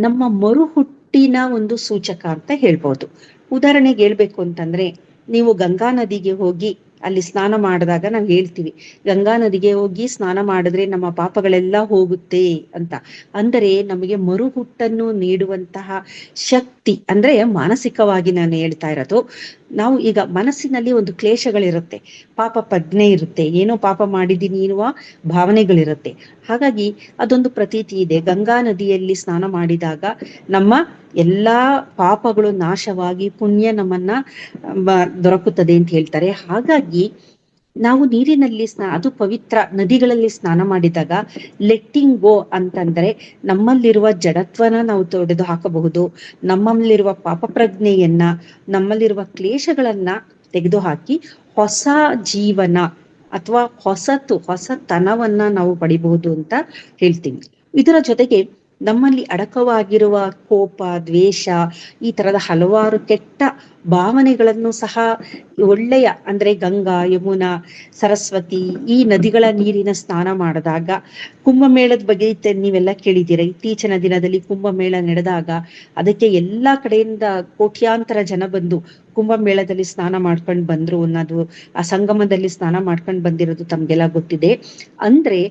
ನಮ್ಮ ಮರುಹುಟ್ಟಿನ ಒಂದು ಸೂಚಕ ಅಂತ ಹೇಳ್ಬೋದು. ಉದಾಹರಣೆಗೆ ಹೇಳ್ಬೇಕು ಅಂತಂದ್ರೆ, ನೀವು ಗಂಗಾ ನದಿಗೆ ಹೋಗಿ ಅಲ್ಲಿ ಸ್ನಾನ ಮಾಡಿದಾಗ ನಾವು ಹೇಳ್ತೀವಿ, ಗಂಗಾ ನದಿಗೆ ಹೋಗಿ ಸ್ನಾನ ಮಾಡಿದ್ರೆ ನಮ್ಮ ಪಾಪಗಳೆಲ್ಲ ಹೋಗುತ್ತೆ ಅಂತ. ಅಂದರೆ ನಮಗೆ ಮರುಹುಟ್ಟನ್ನು ನೀಡುವಂತಹ ಶಕ್ತಿ, ಅಂದ್ರೆ ಮಾನಸಿಕವಾಗಿ ನಾನು ಹೇಳ್ತಾ ಇರೋದು. ನಾವು ಈಗ ಮನಸ್ಸಿನಲ್ಲಿ ಒಂದು ಕ್ಲೇಶಗಳಿರುತ್ತೆ, ಪಾಪ ಪ್ರಜ್ಞೆ ಇರುತ್ತೆ, ಏನೋ ಪಾಪ ಮಾಡಿದ್ದೀನಿ ಎನ್ನುವ ಭಾವನೆಗಳಿರುತ್ತೆ. ಹಾಗಾಗಿ ಅದೊಂದು ಪ್ರತೀತಿ ಇದೆ, ಗಂಗಾ ನದಿಯಲ್ಲಿ ಸ್ನಾನ ಮಾಡಿದಾಗ ನಮ್ಮ ಎಲ್ಲಾ ಪಾಪಗಳು ನಾಶವಾಗಿ ಪುಣ್ಯ ನಮ್ಮನ್ನ ದೊರಕುತ್ತದೆ ಅಂತ ಹೇಳ್ತಾರೆ. ಹಾಗಾಗಿ ನಾವು ನೀರಿನಲ್ಲಿ ಅದು ಪವಿತ್ರ ನದಿಗಳಲ್ಲಿ ಸ್ನಾನ ಮಾಡಿದಾಗ ಲೆಟ್ಟಿಂಗ್ ಗೋ ಅಂತಂದ್ರೆ ನಮ್ಮಲ್ಲಿರುವ ಜಡತ್ವನ ನಾವು ತೊಡೆದು ಹಾಕಬಹುದು, ನಮ್ಮಲ್ಲಿರುವ ಪಾಪ ಪ್ರಜ್ಞೆಯನ್ನ, ನಮ್ಮಲ್ಲಿರುವ ಕ್ಲೇಶಗಳನ್ನ ತೆಗೆದುಹಾಕಿ ಹೊಸ ಜೀವನ ಅಥವಾ ಹೊಸತನವನ್ನ ನಾವು ಪಡಿಬಹುದು ಅಂತ ಹೇಳ್ತೀವಿ. ಇದರ ಜೊತೆಗೆ ನಮ್ಮಲ್ಲಿ ಅಡಕವಾಗಿರುವ ಕೋಪ, ದ್ವೇಷ, ಈ ತರದ ಹಲವಾರು ಕೆಟ್ಟ ಭಾವನೆಗಳನ್ನು ಸಹ ಒಳ್ಳೆಯ ಅಂದ್ರೆ ಗಂಗಾ, ಯಮುನಾ, ಸರಸ್ವತಿ ಈ ನದಿಗಳ ನೀರಿನ ಸ್ನಾನ ಮಾಡಿದಾಗ, ಕುಂಭಮೇಳದ ಬಗ್ಗೆ ನೀವೆಲ್ಲ ಕೇಳಿದ್ದೀರಾ. ಇತ್ತೀಚಿನ ದಿನದಲ್ಲಿ ಕುಂಭಮೇಳ ನಡೆದಾಗ ಅದಕ್ಕೆ ಎಲ್ಲಾ ಕಡೆಯಿಂದ ಕೋಟ್ಯಾಂತರ ಜನ ಬಂದು ಕುಂಭಮೇಳದಲ್ಲಿ ಸ್ನಾನ ಮಾಡ್ಕೊಂಡು ಬಂದ್ರು ಅನ್ನೋದು, ಆ ಸಂಗಮದಲ್ಲಿ ಸ್ನಾನ ಮಾಡ್ಕೊಂಡು ಬಂದಿರೋದು ತಮ್ಗೆಲ್ಲ ಗೊತ್ತಿದೆ. ಅಂದ್ರೆ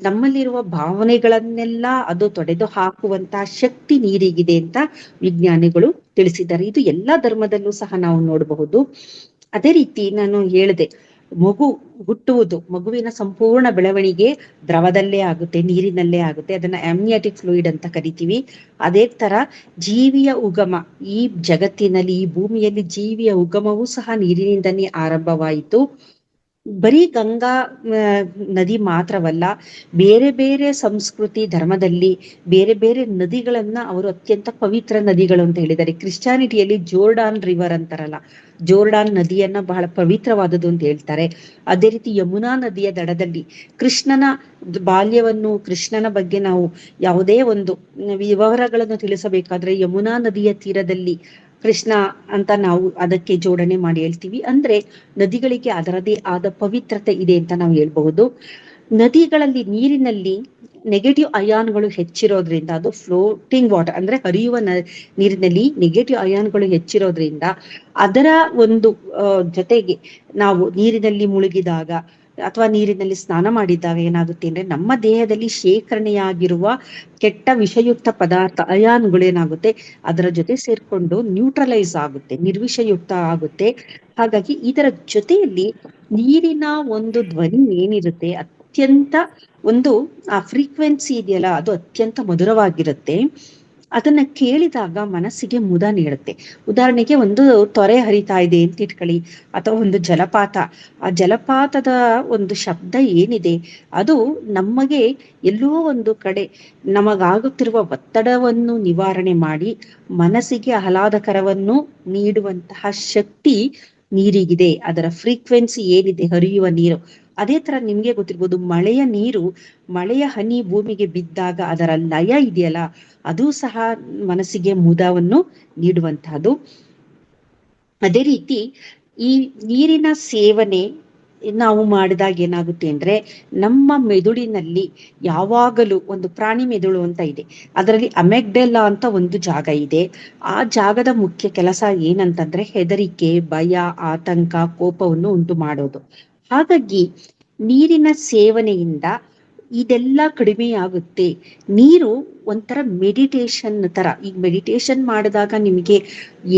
ನಮ್ಮಲ್ಲಿರುವ ಭಾವನೆಗಳನ್ನೆಲ್ಲ ಅದು ತೊಡೆದು ಹಾಕುವಂತಹ ಶಕ್ತಿ ನೀರಿಗಿದೆ ಅಂತ ವಿಜ್ಞಾನಿಗಳು ತಿಳಿಸಿದ್ದಾರೆ. ಇದು ಎಲ್ಲಾ ಧರ್ಮದಲ್ಲೂ ಸಹ ನಾವು ನೋಡಬಹುದು. ಅದೇ ರೀತಿ ನಾನು ಹೇಳಿದೆ, ಮಗು ಹುಟ್ಟುವುದು, ಮಗುವಿನ ಸಂಪೂರ್ಣ ಬೆಳವಣಿಗೆ ದ್ರವದಲ್ಲೇ ಆಗುತ್ತೆ, ನೀರಿನಲ್ಲೇ ಆಗುತ್ತೆ. ಅದನ್ನ ಆಮ್ನಿಯಾಟಿಕ್ ಫ್ಲೂಯಿಡ್ ಅಂತ ಕರಿತೀವಿ. ಅದೇ ತರ ಜೀವಿಯ ಉಗಮ, ಈ ಜಗತ್ತಿನಲ್ಲಿ, ಈ ಭೂಮಿಯಲ್ಲಿ ಜೀವಿಯ ಉಗಮವೂ ಸಹ ನೀರಿನಿಂದನೇ ಆರಂಭವಾಯಿತು. ಬರೀ ಗಂಗಾ ನದಿ ಮಾತ್ರವಲ್ಲ, ಬೇರೆ ಬೇರೆ ಸಂಸ್ಕೃತಿ ಧರ್ಮದಲ್ಲಿ ಬೇರೆ ಬೇರೆ ನದಿಗಳನ್ನ ಅವರು ಅತ್ಯಂತ ಪವಿತ್ರ ನದಿಗಳು ಅಂತ ಹೇಳಿದ್ದಾರೆ. ಕ್ರಿಶ್ಚಿಯಾನಿಟಿಯಲ್ಲಿ ಜೋರ್ಡಾನ್ ರಿವರ್ ಅಂತಾರಲ್ಲ, ಜೋರ್ಡಾನ್ ನದಿಯನ್ನ ಬಹಳ ಪವಿತ್ರವಾದದ್ದು ಅಂತ ಹೇಳ್ತಾರೆ. ಅದೇ ರೀತಿ ಯಮುನಾ ನದಿಯ ದಡದಲ್ಲಿ ಕೃಷ್ಣನ ಬಾಲ್ಯವನ್ನು, ಕೃಷ್ಣನ ಬಗ್ಗೆ ನಾವು ಯಾವುದೇ ಒಂದು ವಿವರಗಳನ್ನು ತಿಳಿಸಬೇಕಾದ್ರೆ ಯಮುನಾ ನದಿಯ ತೀರದಲ್ಲಿ ಕೃಷ್ಣ ಅಂತ ನಾವು ಅದಕ್ಕೆ ಜೋಡಣೆ ಮಾಡಿ ಹೇಳ್ತೀವಿ. ಅಂದ್ರೆ ನದಿಗಳಿಗೆ ಅದರದೇ ಆದ ಪವಿತ್ರತೆ ಇದೆ ಅಂತ ನಾವು ಹೇಳ್ಬಹುದು. ನದಿಗಳಲ್ಲಿ, ನೀರಿನಲ್ಲಿ ನೆಗೆಟಿವ್ ಅಯಾನ್ಗಳು ಹೆಚ್ಚಿರೋದ್ರಿಂದ, ಅದು ಫ್ಲೋಟಿಂಗ್ ವಾಟರ್ ಅಂದ್ರೆ ಹರಿಯುವ ನೀರಿನಲ್ಲಿ ನೆಗೆಟಿವ್ ಅಯಾನ್ಗಳು ಹೆಚ್ಚಿರೋದ್ರಿಂದ ಅದರ ಒಂದು ಜೊತೆಗೆ ನಾವು ನೀರಿನಲ್ಲಿ ಮುಳುಗಿದಾಗ ಅಥವಾ ನೀರಿನಲ್ಲಿ ಸ್ನಾನ ಮಾಡಿದಾಗ ಏನಾಗುತ್ತೆ ಅಂದ್ರೆ ನಮ್ಮ ದೇಹದಲ್ಲಿ ಶೇಖರಣೆಯಾಗಿರುವ ಕೆಟ್ಟ ವಿಷಯುಕ್ತ ಪದಾರ್ಥ ಅಯಾನ್ಗಳೇನಾಗುತ್ತೆ ಅದರ ಜೊತೆ ಸೇರ್ಕೊಂಡು ನ್ಯೂಟ್ರಲೈಸ್ ಆಗುತ್ತೆ, ನಿರ್ವಿಷಯುಕ್ತ ಆಗುತ್ತೆ. ಹಾಗಾಗಿ ಇದರ ಜೊತೆಯಲ್ಲಿ ನೀರಿನ ಒಂದು ಧ್ವನಿ ಏನಿರುತ್ತೆ ಅತ್ಯಂತ ಒಂದು ಆ ಫ್ರೀಕ್ವೆನ್ಸಿ ಇದೆಯಲ್ಲ ಅದು ಅತ್ಯಂತ ಮಧುರವಾಗಿರುತ್ತೆ. ಅದನ್ನ ಕೇಳಿದಾಗ ಮನಸ್ಸಿಗೆ ಮುದ ನೀಡುತ್ತೆ. ಉದಾಹರಣೆಗೆ ಒಂದು ತೊರೆ ಹರಿತಾ ಇದೆ ಅಂತ ಇಟ್ಕೊಳ್ಳಿ, ಅಥವಾ ಒಂದು ಜಲಪಾತ. ಆ ಜಲಪಾತದ ಒಂದು ಶಬ್ದ ಏನಿದೆ ಅದು ನಮಗೆ ಎಲ್ಲೋ ಒಂದು ಕಡೆ ನಮಗಾಗುತ್ತಿರುವ ಒತ್ತಡವನ್ನು ನಿವಾರಣೆ ಮಾಡಿ ಮನಸ್ಸಿಗೆ ಆಹ್ಲಾದಕರವನ್ನು ನೀಡುವಂತಹ ಶಕ್ತಿ ನೀರಿಗಿದೆ. ಅದರ ಫ್ರೀಕ್ವೆನ್ಸಿ ಏನಿದೆ, ಹರಿಯುವ ನೀರು. ಅದೇ ತರ ನಿಮ್ಗೆ ಗೊತ್ತಿರ್ಬೋದು, ಮಳೆಯ ನೀರು, ಮಳೆಯ ಹನಿ ಭೂಮಿಗೆ ಬಿದ್ದಾಗ ಅದರ ಲಯ ಇದೆಯಲ್ಲ ಅದು ಸಹ ಮನಸ್ಸಿಗೆ ಮುದವನ್ನು ನೀಡುವಂತಹದ್ದು. ಅದೇ ರೀತಿ ಈ ನೀರಿನ ಸೇವನೆ ನಾವು ಮಾಡಿದಾಗ ಏನಾಗುತ್ತೆ ಅಂದ್ರೆ ನಮ್ಮ ಮೆದುಳಿನಲ್ಲಿ ಯಾವಾಗಲೂ ಒಂದು ಪ್ರಾಣಿ ಮೆದುಳು ಅಂತ ಇದೆ, ಅದರಲ್ಲಿ ಅಮೆಗ್ಡೆಲ್ಲಾ ಅಂತ ಒಂದು ಜಾಗ ಇದೆ. ಆ ಜಾಗದ ಮುಖ್ಯ ಕೆಲಸ ಏನಂತಂದ್ರೆ ಹೆದರಿಕೆ, ಭಯ, ಆತಂಕ, ಕೋಪವನ್ನು ಉಂಟು ಮಾಡೋದು. ಹಾಗಾಗಿ ನೀರಿನ ಸೇವನೆಯಿಂದ ಇದೆಲ್ಲ ಕಡಿಮೆ ಆಗುತ್ತೆ. ನೀರು ಒಂಥರ ಮೆಡಿಟೇಷನ್ ತರ. ಈಗ ಮೆಡಿಟೇಷನ್ ಮಾಡಿದಾಗ ನಿಮಗೆ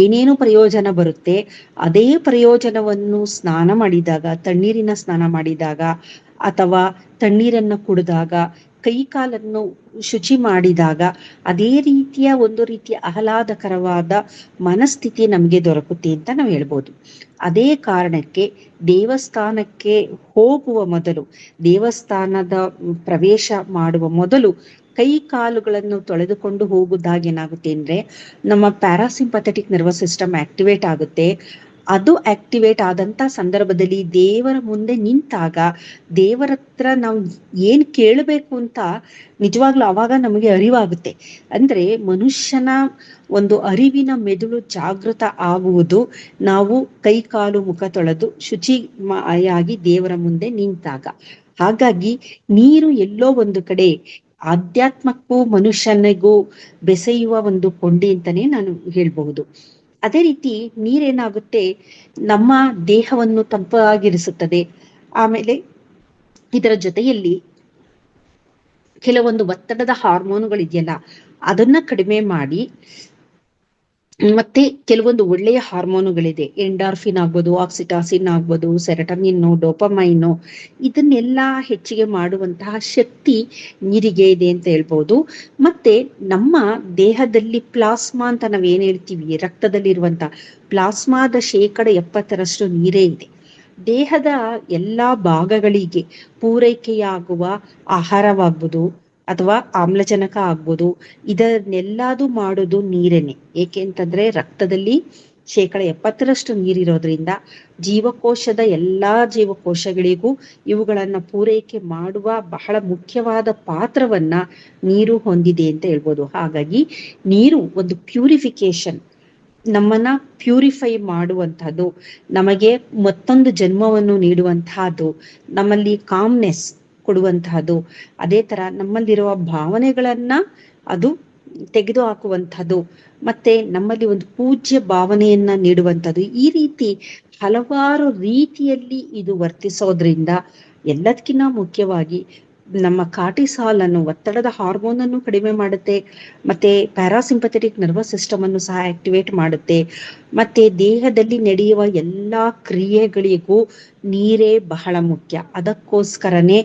ಏನೇನು ಪ್ರಯೋಜನ ಬರುತ್ತೆ, ಅದೇ ಪ್ರಯೋಜನವನ್ನು ಸ್ನಾನ ಮಾಡಿದಾಗ, ತಣ್ಣೀರಿನ ಸ್ನಾನ ಮಾಡಿದಾಗ ಅಥವಾ ತಣ್ಣೀರನ್ನು ಕುಡಿದಾಗ, ಕೈ ಕಾಲನ್ನು ಶುಚಿ ಮಾಡಿದಾಗ ಅದೇ ರೀತಿಯ ಒಂದು ರೀತಿಯ ಆಹ್ಲಾದಕರವಾದ ಮನಸ್ಥಿತಿ ನಮಗೆ ದೊರಕುತ್ತೆ ಅಂತ ನಾವು ಹೇಳ್ಬೋದು. ಅದೇ ಕಾರಣಕ್ಕೆ ದೇವಸ್ಥಾನಕ್ಕೆ ಹೋಗುವ ಮೊದಲು, ದೇವಸ್ಥಾನದ ಪ್ರವೇಶ ಮಾಡುವ ಮೊದಲು ಕೈ ಕಾಲುಗಳನ್ನು ತೊಳೆದುಕೊಂಡು ಹೋಗುದಾಗ ಏನಾಗುತ್ತೆ ಅಂದ್ರೆ ನಮ್ಮ ಪ್ಯಾರಾಸಿಂಪಥೆಟಿಕ್ ನರ್ವಸ್ ಸಿಸ್ಟಮ್ ಆಕ್ಟಿವೇಟ್ ಆಗುತ್ತೆ. ಅದು ಆಕ್ಟಿವೇಟ್ ಆದಂತ ಸಂದರ್ಭದಲ್ಲಿ ದೇವರ ಮುಂದೆ ನಿಂತಾಗ ದೇವರ ಹತ್ರ ನಾವು ಏನ್ ಕೇಳಬೇಕು ಅಂತ ನಿಜವಾಗ್ಲೂ ಅವಾಗ ನಮಗೆ ಅರಿವಾಗುತ್ತೆ. ಅಂದ್ರೆ ಮನುಷ್ಯನ ಒಂದು ಅರಿವಿನ ಮೆದುಳು ಜಾಗೃತ ಆಗುವುದು ನಾವು ಕೈ ಕಾಲು ಮುಖ ತೊಳೆದು ಶುಚಿಯಾಗಿ ದೇವರ ಮುಂದೆ ನಿಂತಾಗ. ಹಾಗಾಗಿ ನೀರು ಎಲ್ಲೋ ಒಂದು ಕಡೆ ಆಧ್ಯಾತ್ಮಕ್ಕೂ ಮನುಷ್ಯನಿಗೂ ಬೆಸೆಯುವ ಒಂದು ಕೊಂಡಿ ಅಂತಾನೆ ನಾನು ಹೇಳ್ಬಹುದು. ಅದೇ ರೀತಿ ನೀರೇನಾಗುತ್ತೆ ನಮ್ಮ ದೇಹವನ್ನು ತಂಪಾಗಿರಿಸುತ್ತದೆ. ಆಮೇಲೆ ಇದರ ಜೊತೆಯಲ್ಲಿ ಕೆಲವೊಂದು ಒತ್ತಡದ ಹಾರ್ಮೋನುಗಳಿದೆಯಲ್ಲ ಅದನ್ನ ಕಡಿಮೆ ಮಾಡಿ, ಮತ್ತೆ ಕೆಲವೊಂದು ಒಳ್ಳೆಯ ಹಾರ್ಮೋನುಗಳಿದೆ, ಎಂಡಾರ್ಫಿನ್ ಆಗ್ಬೋದು, ಆಕ್ಸಿಟಾಸಿನ್ ಆಗ್ಬೋದು, ಸೆರಟನಿನ್, ಡೋಪಮೈನ್, ಇದನ್ನೆಲ್ಲ ಹೆಚ್ಚಿಗೆ ಮಾಡುವಂತಹ ಶಕ್ತಿ ನೀರಿಗೆ ಇದೆ ಅಂತ ಹೇಳ್ಬೋದು. ಮತ್ತೆ ನಮ್ಮ ದೇಹದಲ್ಲಿ ಪ್ಲಾಸ್ಮಾ ಅಂತ ನಾವೇನ್ ಹೇಳ್ತೀವಿ, ರಕ್ತದಲ್ಲಿರುವಂತಹ ಪ್ಲಾಸ್ಮಾದ 70% ನೀರೇ ಇದೆ. ದೇಹದ ಎಲ್ಲಾ ಭಾಗಗಳಿಗೆ ಪೂರೈಕೆಯಾಗುವ ಆಹಾರವಾಗ್ಬೋದು ಅಥವಾ ಆಮ್ಲಜನಕ ಆಗ್ಬೋದು, ಇದನ್ನೆಲ್ಲಾದು ಮಾಡೋದು ನೀರೇನೆ. ಏಕೆ ಅಂತಂದ್ರೆ ರಕ್ತದಲ್ಲಿ 70% ನೀರಿರೋದ್ರಿಂದ ಜೀವಕೋಶದ ಎಲ್ಲಾ ಜೀವಕೋಶಗಳಿಗೂ ಇವುಗಳನ್ನ ಪೂರೈಕೆ ಮಾಡುವ ಬಹಳ ಮುಖ್ಯವಾದ ಪಾತ್ರವನ್ನ ನೀರು ಹೊಂದಿದೆ ಅಂತ ಹೇಳ್ಬೋದು. ಹಾಗಾಗಿ ನೀರು ಒಂದು ಪ್ಯೂರಿಫಿಕೇಶನ್, ನಮ್ಮನ್ನ ಪ್ಯೂರಿಫೈ ಮಾಡುವಂತಹದ್ದು, ನಮಗೆ ಮತ್ತೊಂದು ಜನ್ಮವನ್ನು ನೀಡುವಂತಹದ್ದು, ನಮ್ಮಲ್ಲಿ ಕಾಮ್ನೆಸ್ ಕೊಡುವಂತಹದ್ದು, ಅದೇ ತರ ನಮ್ಮಲ್ಲಿರುವ ಭಾವನೆಗಳನ್ನ ಅದು ತೆಗೆದು ಹಾಕುವಂಥದ್ದು, ಮತ್ತೆ ನಮ್ಮಲ್ಲಿ ಒಂದು ಪೂಜ್ಯ ಭಾವನೆಯನ್ನ ನೀಡುವಂಥದ್ದು. ಈ ರೀತಿ ಹಲವಾರು ರೀತಿಯಲ್ಲಿ ಇದು ವರ್ತಿಸೋದ್ರಿಂದ ಎಲ್ಲದಕ್ಕಿಂತ ಮುಖ್ಯವಾಗಿ ನಮ್ಮ ಕಾರ್ಟಿಸಾಲ್ ಅನ್ನು, ಒತ್ತಡದ ಹಾರ್ಮೋನ್ ಅನ್ನು ಕಡಿಮೆ ಮಾಡುತ್ತೆ, ಮತ್ತೆ ಪ್ಯಾರಾಸಿಂಪಥೆಟಿಕ್ ನರ್ವಸ್ ಸಿಸ್ಟಮ್ ಅನ್ನು ಸಹ ಆಕ್ಟಿವೇಟ್ ಮಾಡುತ್ತೆ. ಮತ್ತೆ ದೇಹದಲ್ಲಿ ನಡೆಯುವ ಎಲ್ಲಾ ಕ್ರಿಯೆಗಳಿಗೂ ನೀರೇ ಬಹಳ ಮುಖ್ಯ. ಅದಕ್ಕೋಸ್ಕರನೇ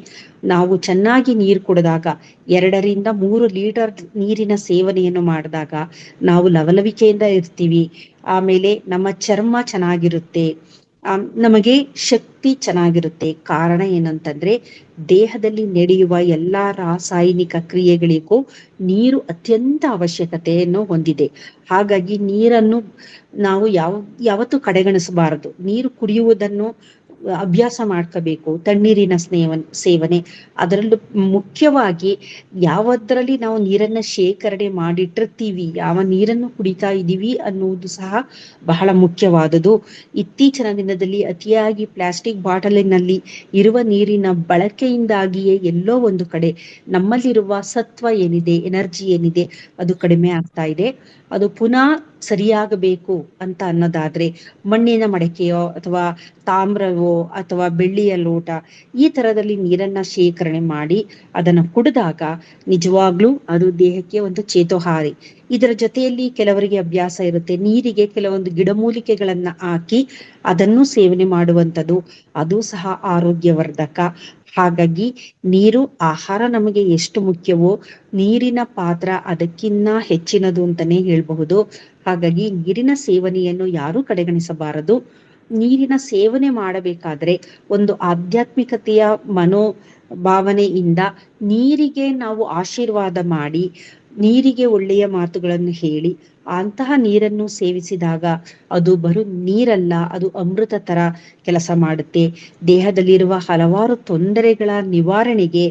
ನಾವು ಚೆನ್ನಾಗಿ ನೀರು ಕುಡಿದಾಗ, 2 ರಿಂದ 3 ಲೀಟರ್ ನೀರಿನ ಸೇವನೆಯನ್ನು ಮಾಡಿದಾಗ ನಾವು ಲವಲವಿಕೆಯಿಂದ ಇರ್ತೀವಿ. ಆಮೇಲೆ ನಮ್ಮ ಚರ್ಮ ಚೆನ್ನಾಗಿರುತ್ತೆ, ನಮಗೆ ಶಕ್ತಿ ಚೆನ್ನಾಗಿರುತ್ತೆ. ಕಾರಣ ಏನಂತಂದ್ರೆ ದೇಹದಲ್ಲಿ ನಡೆಯುವ ಎಲ್ಲಾ ರಾಸಾಯನಿಕ ಕ್ರಿಯೆಗಳಿಗೂ ನೀರು ಅತ್ಯಂತ ಅವಶ್ಯಕತೆಯನ್ನು ಹೊಂದಿದೆ. ಹಾಗಾಗಿ ನೀರನ್ನು ನಾವು ಯಾವತ್ತೂ ಕಡೆಗಣಿಸಬಾರದು. ನೀರು ಕುಡಿಯುವುದನ್ನು ಅಭ್ಯಾಸ ಮಾಡ್ಕೋಬೇಕು. ತಣ್ಣೀರಿನ ಸೇವನೆ, ಅದರಲ್ಲೂ ಮುಖ್ಯವಾಗಿ ಯಾವದ್ರಲ್ಲಿ ನಾವು ನೀರನ್ನ ಶೇಖರಣೆ ಮಾಡಿಟ್ಟಿರ್ತೀವಿ, ಯಾವ ನೀರನ್ನು ಕುಡಿತಾ ಇದ್ದೀವಿ ಅನ್ನುವುದು ಸಹ ಬಹಳ ಮುಖ್ಯವಾದುದು. ಇತ್ತೀಚಿನ ದಿನದಲ್ಲಿ ಅತಿಯಾಗಿ ಪ್ಲಾಸ್ಟಿಕ್ ಬಾಟಲಿನಲ್ಲಿ ಇರುವ ನೀರಿನ ಬಳಕೆಯಿಂದಾಗಿಯೇ ಎಲ್ಲೋ ಒಂದು ಕಡೆ ನಮ್ಮಲ್ಲಿರುವ ಸತ್ವ ಏನಿದೆ, ಎನರ್ಜಿ ಏನಿದೆ, ಅದು ಕಡಿಮೆ ಆಗ್ತಾ ಇದೆ. ಅದು ಪುನಃ ಸರಿಯಾಗಬೇಕು ಅಂತ ಅನ್ನೋದಾದ್ರೆ ಮಣ್ಣಿನ ಮಡಕೆಯೋ ಅಥವಾ ತಾಮ್ರವೋ ಅಥವಾ ಬೆಳ್ಳಿಯ ಲೋಟ, ಈ ತರದಲ್ಲಿ ನೀರನ್ನ ಶೇಖರಣೆ ಮಾಡಿ ಅದನ್ನ ಕುಡಿದಾಗ ನಿಜವಾಗ್ಲೂ ಅದು ದೇಹಕ್ಕೆ ಒಂದು ಚೇತೋಹಾರಿ. ಇದರ ಜೊತೆಯಲ್ಲಿ ಕೆಲವರಿಗೆ ಅಭ್ಯಾಸ ಇರುತ್ತೆ, ನೀರಿಗೆ ಕೆಲವೊಂದು ಗಿಡಮೂಲಿಕೆಗಳನ್ನ ಹಾಕಿ ಅದನ್ನು ಸೇವನೆ ಮಾಡುವಂಥದ್ದು, ಅದು ಸಹ ಆರೋಗ್ಯವರ್ಧಕ. ಹಾಗಾಗಿ ನೀರು, ಆಹಾರ ನಮಗೆ ಎಷ್ಟು ಮುಖ್ಯವೋ ನೀರಿನ ಪಾತ್ರ ಅದಕ್ಕಿನ್ನ ಹೆಚ್ಚಿನದು ಅಂತಾನೆ ಹೇಳ್ಬಹುದು. ಹಾಗಾಗಿ ನೀರಿನ ಸೇವನೆಯನ್ನು ಯಾರೂ ಕಡೆಗಣಿಸಬಾರದು. ನೀರಿನ ಸೇವನೆ ಮಾಡಬೇಕಾದ್ರೆ ಒಂದು ಆಧ್ಯಾತ್ಮಿಕತೆಯ ಮನೋಭಾವನೆಯಿಂದ ನೀರಿಗೆ ನಾವು ಆಶೀರ್ವಾದ ಮಾಡಿ, ನೀರಿಗೆ ಒಳ್ಳೆಯ ಮಾತುಗಳನ್ನು ಹೇಳಿ ಅಂತಹ ನೀರನ್ನು ಸೇವಿಸಿದಾಗ ಅದು ಬರೀ ನೀರಲ್ಲ, ಅದು ಅಮೃತ ತರ ಕೆಲಸ ಮಾಡುತ್ತೆ. ದೇಹದಲ್ಲಿರುವ ಹಲವಾರು ತೊಂದರೆಗಳ ನಿವಾರಣೆಗೆ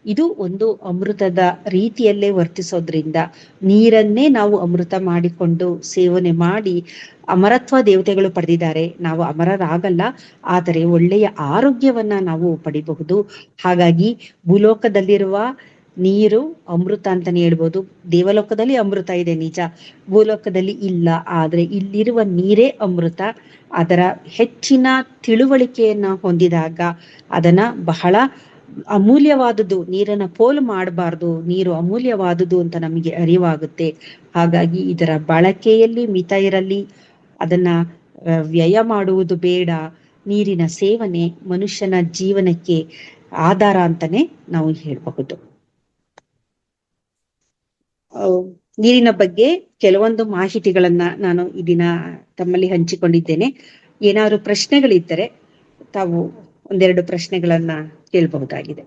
ಇದು ಒಂದು ಅಮೃತದ ರೀತಿಯಲ್ಲೇ ವರ್ತಿಸೋದ್ರಿಂದ ನೀರನ್ನೇ ನಾವು ಅಮೃತ ಮಾಡಿಕೊಂಡು ಸೇವನೆ ಮಾಡಿ ಅಮರತ್ವ ದೇವತೆಗಳು ಪಡೆದಿದ್ದಾರೆ. ನಾವು ಅಮರರಾಗಲ್ಲ, ಆದರೆ ಒಳ್ಳೆಯ ಆರೋಗ್ಯವನ್ನ ನಾವು ಪಡಿಬಹುದು. ಹಾಗಾಗಿ ಭೂಲೋಕದಲ್ಲಿರುವ ನೀರು ಅಮೃತ ಅಂತಾನೆ ಹೇಳ್ಬೋದು. ದೇವಲೋಕದಲ್ಲಿ ಅಮೃತ ಇದೆ ನಿಜ, ಭೂಲೋಕದಲ್ಲಿ ಇಲ್ಲ. ಆದ್ರೆ ಇಲ್ಲಿರುವ ನೀರೇ ಅಮೃತ. ಅದರ ಹೆಚ್ಚಿನ ತಿಳುವಳಿಕೆಯನ್ನ ಹೊಂದಿದಾಗ ಅದನ್ನ ಬಹಳ ಅಮೂಲ್ಯವಾದುದು, ನೀರನ್ನ ಪೋಲು ಮಾಡಬಾರ್ದು, ನೀರು ಅಮೂಲ್ಯವಾದುದು ಅಂತ ನಮಗೆ ಅರಿವಾಗುತ್ತೆ. ಹಾಗಾಗಿ ಇದರ ಬಳಕೆಯಲ್ಲಿ ಮಿತ ಇರಲಿ, ಅದನ್ನ ವ್ಯಯ ಮಾಡುವುದು ಬೇಡ. ನೀರಿನ ಸೇವನೆ ಮನುಷ್ಯನ ಜೀವನಕ್ಕೆ ಆಧಾರ ಅಂತಾನೆ ನಾವು ಹೇಳಬಹುದು. ನೀರಿನ ಬಗ್ಗೆ ಕೆಲವೊಂದು ಮಾಹಿತಿಗಳನ್ನ ನಾನು ಈ ದಿನ ತಮ್ಮಲ್ಲಿ ಹಂಚಿಕೊಂಡಿದ್ದೇನೆ. ಏನಾದ್ರು ಪ್ರಶ್ನೆಗಳಿದ್ದರೆ ತಾವು 1-2 ಪ್ರಶ್ನೆಗಳನ್ನ ಕೇಳಬಹುದಾಗಿದೆ.